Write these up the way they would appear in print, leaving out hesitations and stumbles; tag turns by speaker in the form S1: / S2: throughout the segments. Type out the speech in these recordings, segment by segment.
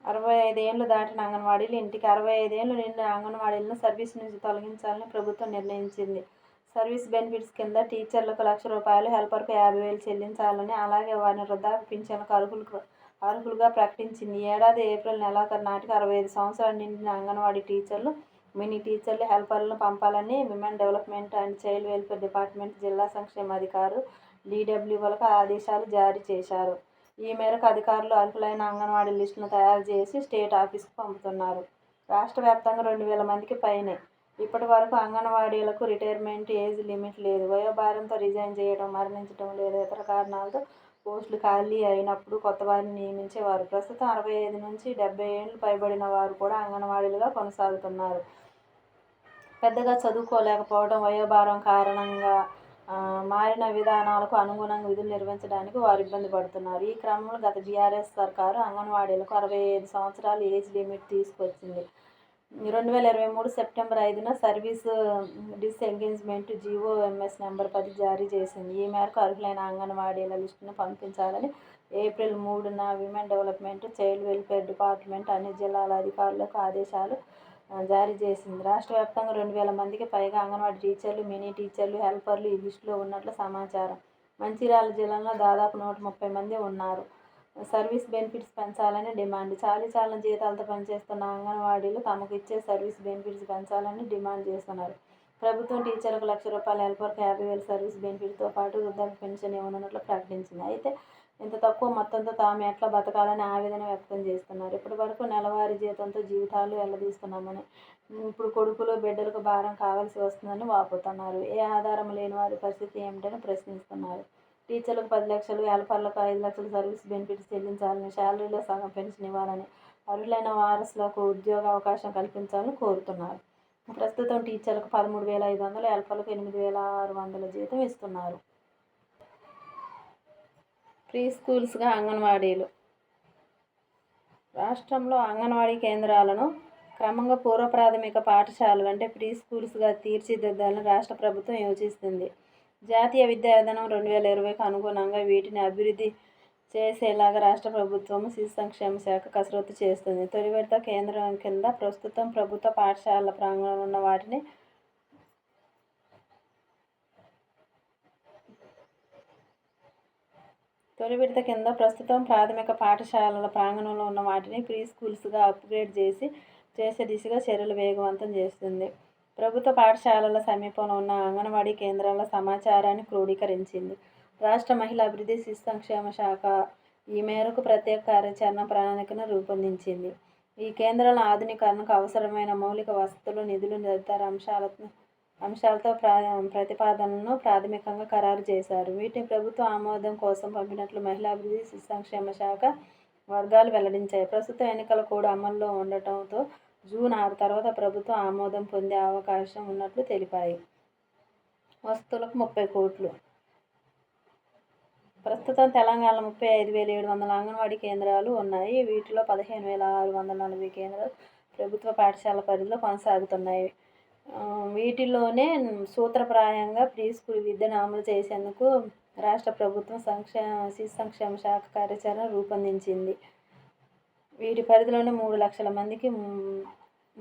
S1: 65 ఏళ్లు దాటిన అంగన్వాడీలు ఇంటికి 65 ఏళ్లు నిండిన అంగన్వాడీలను సర్వీస్ నుంచి తొలగించాలని ప్రభుత్వం నిర్ణయించింది. సర్వీస్ బెనిఫిట్స్ కింద టీచర్లకు ₹1,00,000, హెల్పర్కు 50,000 చెల్లించాలని, అలాగే వారిని వృద్ధాప్య పింఛన్లకు అర్హులుగా ప్రకటించింది. ఈ ఏడాది ఏప్రిల్ నెలాఖరు నాటికి 65 సంవత్సరాలు నిండిన అంగన్వాడీ టీచర్లు, మినీ టీచర్లు, హెల్పర్లను పంపాలని women development and child welfare department జిల్లా సంక్షేమ అధికారులు డీడబ్ల్యూలకు ఆదేశాలు జారీ చేశారు. ఈ మేరకు అధికారులు అర్హులైన అంగన్వాడీ లిస్టులను తయారు చేసి స్టేట్ ఆఫీసుకు పంపుతున్నారు. రాష్ట్ర వ్యాప్తంగా 2,000 మందికి పైనే. ఇప్పటి వరకు అంగన్వాడీలకు రిటైర్మెంట్ ఏజ్ లిమిట్ లేదు. వయోభారంతో రిజైన్ చేయడం, మరణించడం లేదా ఇతర కారణాలతో పోస్టులు ఖాళీ అయినప్పుడు కొత్తవారిని నియమించేవారు. ప్రస్తుతం 65 నుంచి 70 ఏళ్లు పైబడిన వారు కూడా అంగన్వాడీలుగా కొనసాగుతున్నారు. పెద్దగా చదువుకోలేకపోవడం, వయోభారం కారణంగా మారిన విధానాలకు అనుగుణంగా విధులు నిర్వహించడానికి వారు ఇబ్బంది పడుతున్నారు. ఈ క్రమంలో గత బీఆర్ఎస్ సర్కారు అంగన్వాడీలకు 65 సంవత్సరాల ఏజ్ లిమిట్ తీసుకొచ్చింది. 2023 సెప్టెంబర్ 5న సర్వీస్ డిస్ఎంగేజ్మెంట్ జీవో-ఎంఎస్ నంబర్ 10 జారీ చేసింది. ఈ మేరకు అర్హులైన అంగన్వాడీల లిస్టును పంపించాలని ఏప్రిల్ 3న women development, child welfare department అన్ని జిల్లాల అధికారులకు ఆదేశాలు జారీ చేసింది. రాష్ట్ర వ్యాప్తంగా 2,000 మందికి పైగా అంగన్వాడీ టీచర్లు, మినీ టీచర్లు, హెల్పర్లు ఈ లిస్టులో ఉన్నట్లు సమాచారం. మంచిర్యాల జిల్లాలో దాదాపు 130 మంది ఉన్నారు. సర్వీస్ బెనిఫిట్స్ పెంచాలని డిమాండ్. చాలీచాలని జీతాలతో పనిచేస్తున్న అంగన్వాడీలు తమకు ఇచ్చే సర్వీస్ బెనిఫిట్స్ పెంచాలని డిమాండ్ చేస్తున్నారు. ప్రభుత్వం టీచర్లకు ₹1,00,000, హెల్పర్కు 50,000 సర్వీస్ బెనిఫిట్తో పాటు వృద్ధాప్య పెన్షన్ ఇవ్వనున్నట్లు ప్రకటించింది. అయితే ఇంత తక్కువ మొత్తంతో తాము ఎట్లా బతకాలని ఆవేదన వ్యక్తం చేస్తున్నారు. ఇప్పటి వరకు నెలవారీ జీతంతో జీవితాలు వెళ్లదీస్తున్నామని, ఇప్పుడు కొడుకులు, బిడ్డలకు భారం కావాల్సి వస్తుందని వాపోతున్నారు. ఏ ఆధారం లేని వారి పరిస్థితి ఏమిటని ప్రశ్నిస్తున్నారు. టీచర్లకు 10 లక్షలు, హెల్పర్లకు 5 లక్షలు సర్వీస్ బెనిఫిట్స్ చెల్లించాలని, శాలరీలో సగం పెన్షన్ ఇవ్వాలని, అర్హులైన వారసులకు ఉద్యోగ అవకాశం కల్పించాలని కోరుతున్నారు. ప్రస్తుతం టీచర్లకు 13,500, హెల్పర్లకు 8,600 జీతం ఇస్తున్నారు. ప్రీ స్కూల్స్గా అంగన్వాడీలు. రాష్ట్రంలో అంగన్వాడీ కేంద్రాలను క్రమంగా పూర్వ ప్రాథమిక పాఠశాలలు అంటే ప్రీ స్కూల్స్గా తీర్చిదిద్దాలని రాష్ట్ర ప్రభుత్వం యోచిస్తుంది. జాతీయ విద్యా విధానం 2020కు అనుగుణంగా వీటిని అభివృద్ధి చేసేలాగా రాష్ట్ర ప్రభుత్వం శిశు సంక్షేమ శాఖ కసరత్తు చేస్తుంది. తొలి విడత కేంద్రం కింద ప్రస్తుతం ప్రభుత్వ పాఠశాలల ప్రాంగణంలో ఉన్న వాటిని ప్రాథమిక పాఠశాలల ప్రాంగణంలో ఉన్న వాటిని ప్రీ స్కూల్స్గా అప్గ్రేడ్ చేసే దిశగా చర్యలు వేగవంతం చేస్తుంది. ప్రభుత్వ పాఠశాలల సమీపంలో ఉన్న అంగన్వాడీ కేంద్రాల సమాచారాన్ని క్రోడీకరించింది. రాష్ట్ర మహిళా అభివృద్ధి, శిశు సంక్షేమ శాఖ ఈ మేరకు ప్రత్యేక కార్యాచరణ ప్రణాళికను రూపొందించింది. ఈ కేంద్రాల ఆధునీకరణకు అవసరమైన మౌలిక వసతులు, నిధులు తదితర అంశాలతో ప్రతిపాదనలను ప్రాథమికంగా ఖరారు చేశారు. వీటిని ప్రభుత్వ ఆమోదం కోసం పంపినట్లు మహిళా అభివృద్ధి, శిశు సంక్షేమ శాఖ వర్గాలు వెల్లడించాయి. ప్రస్తుతం ఎన్నికల కోడ్ అమల్లో ఉండటంతో జూన్ 6 తర్వాత ప్రభుత్వ ఆమోదం పొందే అవకాశం ఉన్నట్లు తెలిపాయి. వసతులకు 30 కోట్లు. ప్రస్తుతం తెలంగాణలో 35,700 అంగన్వాడీ కేంద్రాలు ఉన్నాయి. వీటిలో 15,640 కేంద్రాలు ప్రభుత్వ పాఠశాల పరిధిలో కొనసాగుతున్నాయి. వీటిలోనే సూత్రప్రాయంగా ప్రీ స్కూల్ విద్యను అమలు చేసేందుకు రాష్ట్ర ప్రభుత్వం శిశు సంక్షేమ శాఖ కార్యాచరణ రూపొందించింది. వీటి పరిధిలోనే 3 లక్షల మంది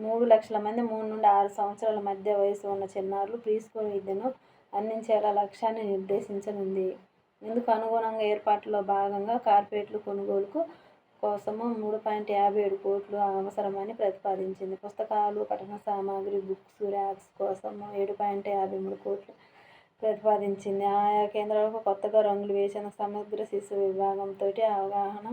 S1: 3 నుండి 6 సంవత్సరాల మధ్య వయసు ఉన్న చిన్నారులు ప్రీ స్కూల్ విద్యను అందించేలా లక్ష్యాన్ని నిర్దేశించనుంది. ఇందుకు అనుగుణంగా ఏర్పాట్లలో భాగంగా కార్పొరేట్ల కొనుగోలు కోసము 3.57 కోట్లు అవసరమని ప్రతిపాదించింది. పుస్తకాలు, పఠన సామగ్రి, బుక్స్, ర్యాక్స్ కోసం 7.53 కోట్లు ప్రతిపాదించింది. ఆయా కేంద్రాలకు కొత్తగా రంగులు వేసేందుకు సమగ్ర శిశు విభాగంతో అవగాహన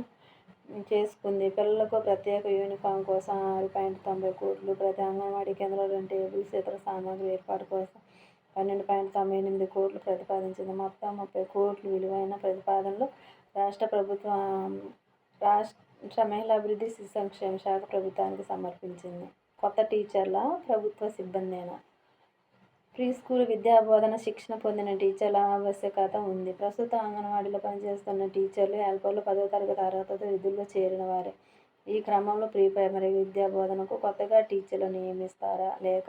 S1: చేసుకుంది. పిల్లలకు ప్రత్యేక యూనిఫామ్ కోసం 6.90 కోట్లు, ప్రతి అంగన్వాడీ కేంద్రంలో టేబుల్స్, ఇతర సామగ్రి ఏర్పాటు కోసం 12.98 కోట్లు ప్రతిపాదించింది. మొత్తం 30 కోట్ల విలువైన ప్రతిపాదనలు రాష్ట్ర మహిళా అభివృద్ధి, శిశు సంక్షేమ శాఖ ప్రభుత్వానికి సమర్పించింది. కొత్త టీచర్ల ప్రభుత్వ సిబ్బందేనా? ప్రీ స్కూల్ విద్యా బోధన శిక్షణ పొందిన టీచర్ల ఆవశ్యకత ఉంది. ప్రస్తుతం అంగన్వాడీలో పనిచేస్తున్న టీచర్లు, హెల్పర్లు 10వ తరగతి అర్హతతో విధుల్లో చేరిన వారే. ఈ క్రమంలో ప్రీ ప్రైమరీ విద్యా బోధనకు కొత్తగా టీచర్లు నియమిస్తారా లేక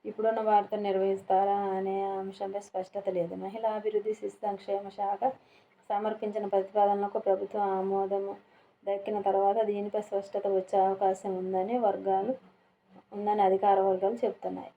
S1: ఇప్పుడున్న వారితో నిర్వహిస్తారా అనే అంశంపై స్పష్టత లేదు. మహిళా అభివృద్ధి, శిశు సంక్షేమ శాఖ సమర్పించిన ప్రతిపాదనలకు ప్రభుత్వం ఆమోదం దక్కిన తర్వాత దీనిపై స్పష్టత వచ్చే అవకాశం ఉందని అధికార వర్గాలు చెబుతున్నాయి.